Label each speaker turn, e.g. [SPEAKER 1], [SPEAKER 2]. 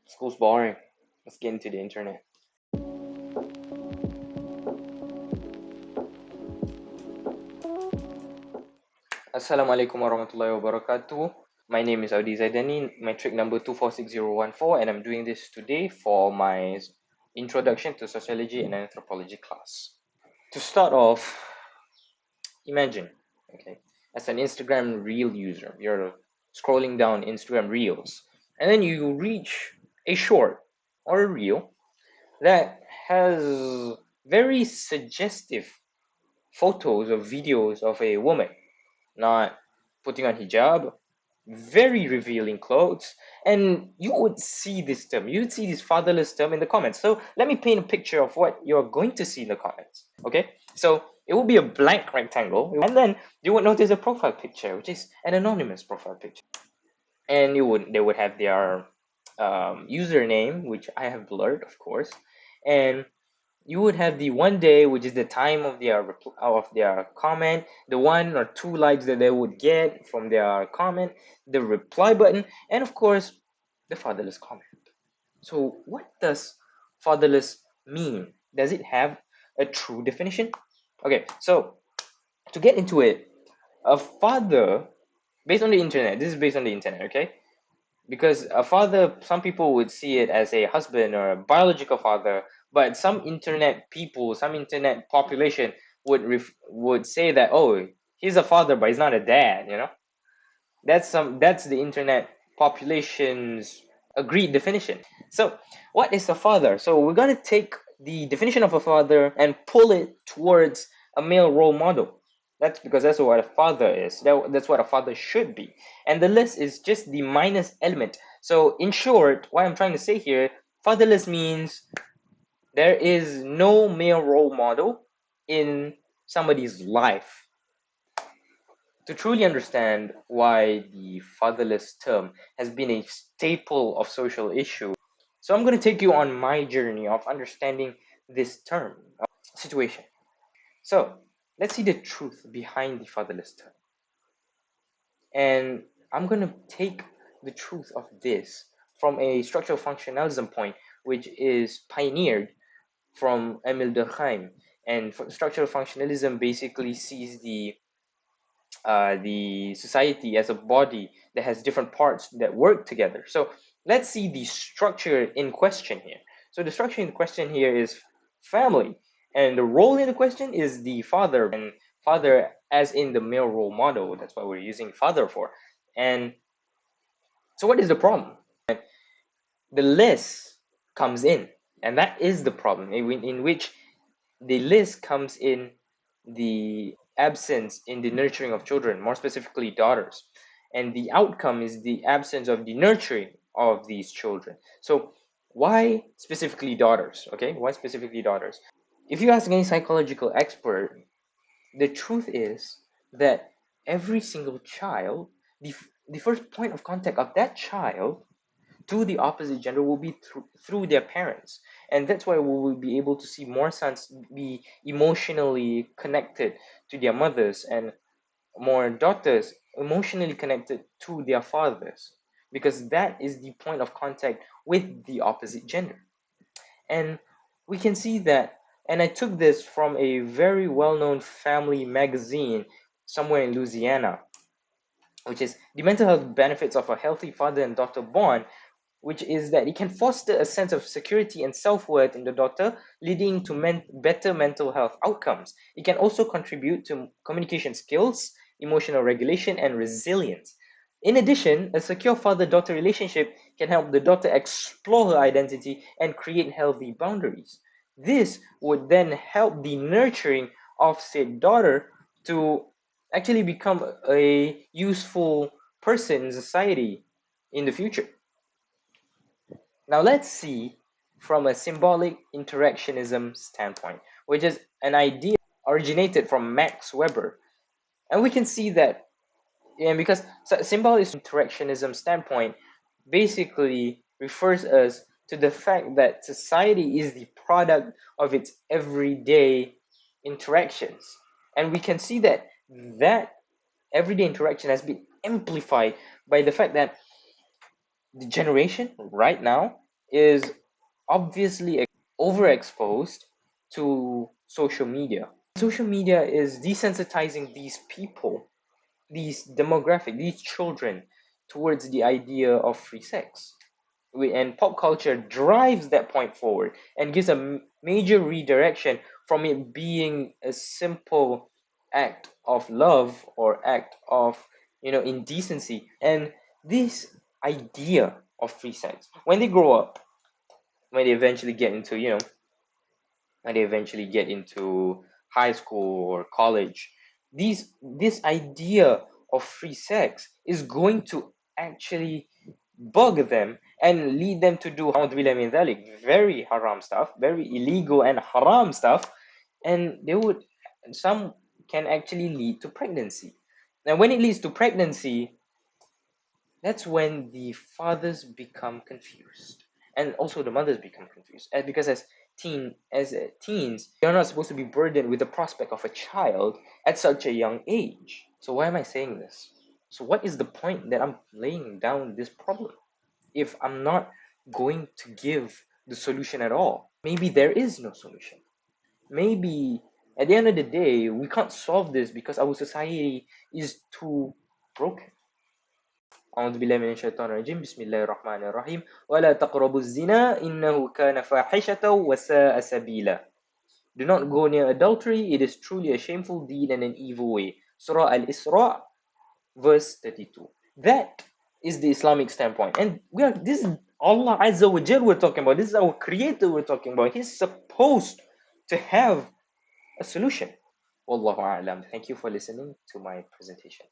[SPEAKER 1] School's boring. Let's get into the internet. Assalamualaikum warahmatullahi wabarakatuh. My name is Audi Zaidani, metric number 246014, and I'm doing this today for my introduction to sociology and anthropology class. To start off, imagine, okay, as an Instagram reel user, you're scrolling down Instagram reels, and then you reach a short or a reel that has very suggestive photos or videos of a woman not putting on hijab, very revealing clothes, and you would see this term, you would see this fatherless term in the comments. So let me paint a picture of what you're going to see in the comments. Okay, so it will be a blank rectangle, and then you would notice a profile picture, which is an anonymous profile picture, and they would have their username, which I have blurred, of course, and you would have the one day, which is the time of their comment, the 1 or 2 likes that they would get from their comment, the reply button, and of course the fatherless comment. So what does fatherless mean? Does it have a true definition? Okay, so to get into it, a father, based on the internet, this is based on the internet, okay, because a father, some people would see it as a husband or a biological father, but some internet people, some internet population would say that, oh, he's a father but he's not a dad, you know. That's the internet population's agreed definition. So what is a father? So we're going to take the definition of a father and pull it towards a male role model. That's because that's what a father is. That's what a father should be. And the list is just the minus element. So in short, what I'm trying to say here, fatherless means there is no male role model in somebody's life. To truly understand why the fatherless term has been a staple of social issue, so I'm going to take you on my journey of understanding this term situation. So let's see the truth behind the fatherless term. And I'm going to take the truth of this from a structural functionalism point, which is pioneered from Emile Durkheim. And structural functionalism basically sees the society as a body that has different parts that work together. So let's see the structure in question here. So the structure in question here is family, and the role in the question is the father, and father as in the male role model. That's what we're using father for. And so what is the problem? The list comes in, and that is the problem, in which the list comes in the absence in the nurturing of children, more specifically daughters. And the outcome is the absence of the nurturing of these children. So why specifically daughters? Okay, why specifically daughters? If you ask any psychological expert, the truth is that every single child, the first point of contact of that child to the opposite gender will be through their parents, and that's why we will be able to see more sons be emotionally connected to their mothers and more daughters emotionally connected to their fathers, because that is the point of contact with the opposite gender. And we can see that, and I took this from a very well-known family magazine somewhere in Louisiana, which is the mental health benefits of a healthy father and daughter bond, which is that it can foster a sense of security and self-worth in the daughter, leading to better mental health outcomes. It can also contribute to communication skills, emotional regulation, and resilience. In addition, a secure father-daughter relationship can help the daughter explore her identity and create healthy boundaries. This would then help the nurturing of said daughter to actually become a useful person in society in the future. Now let's see from a symbolic interactionism standpoint, which is an idea originated from Max Weber. And we can see that, and because symbolic interactionism standpoint basically refers us to the fact that society is the product of its everyday interactions. And we can see that everyday interaction has been amplified by the fact that the generation right now is obviously overexposed to social media. Social media is desensitizing these people, these demographic, these children, towards the idea of free sex. And pop culture drives that point forward and gives a major redirection from it being a simple act of love or act of indecency. And this idea of free sex, when they grow up, when they eventually get into when they eventually get into high school or college, this idea of free sex is going to actually bug them and lead them to do very haram stuff, very illegal and haram stuff, and some can actually lead to pregnancy. Now, when it leads to pregnancy, that's when the fathers become confused, and also the mothers become confused, because teens, they're not supposed to be burdened with the prospect of a child at such a young age. So why am I saying this? So what is the point that I'm laying down this problem if I'm not going to give the solution at all? Maybe there is no solution. Maybe at the end of the day, we can't solve this because our society is too broken. أعوذ بالله من الشيطان الرجيم بسم الله الرحمن الرحيم ولا تقربوا الزنا إنه كان فاحشة وساء سبيلا. Do not go near adultery, it is truly a shameful deed and an evil way. Surah Al-Isra, verse 32. That is the Islamic standpoint. And this is Allah Azza wa Jal we're talking about. This is our Creator we're talking about. He's supposed to have a solution. Wallahu a'lam. Thank you for listening to my presentation.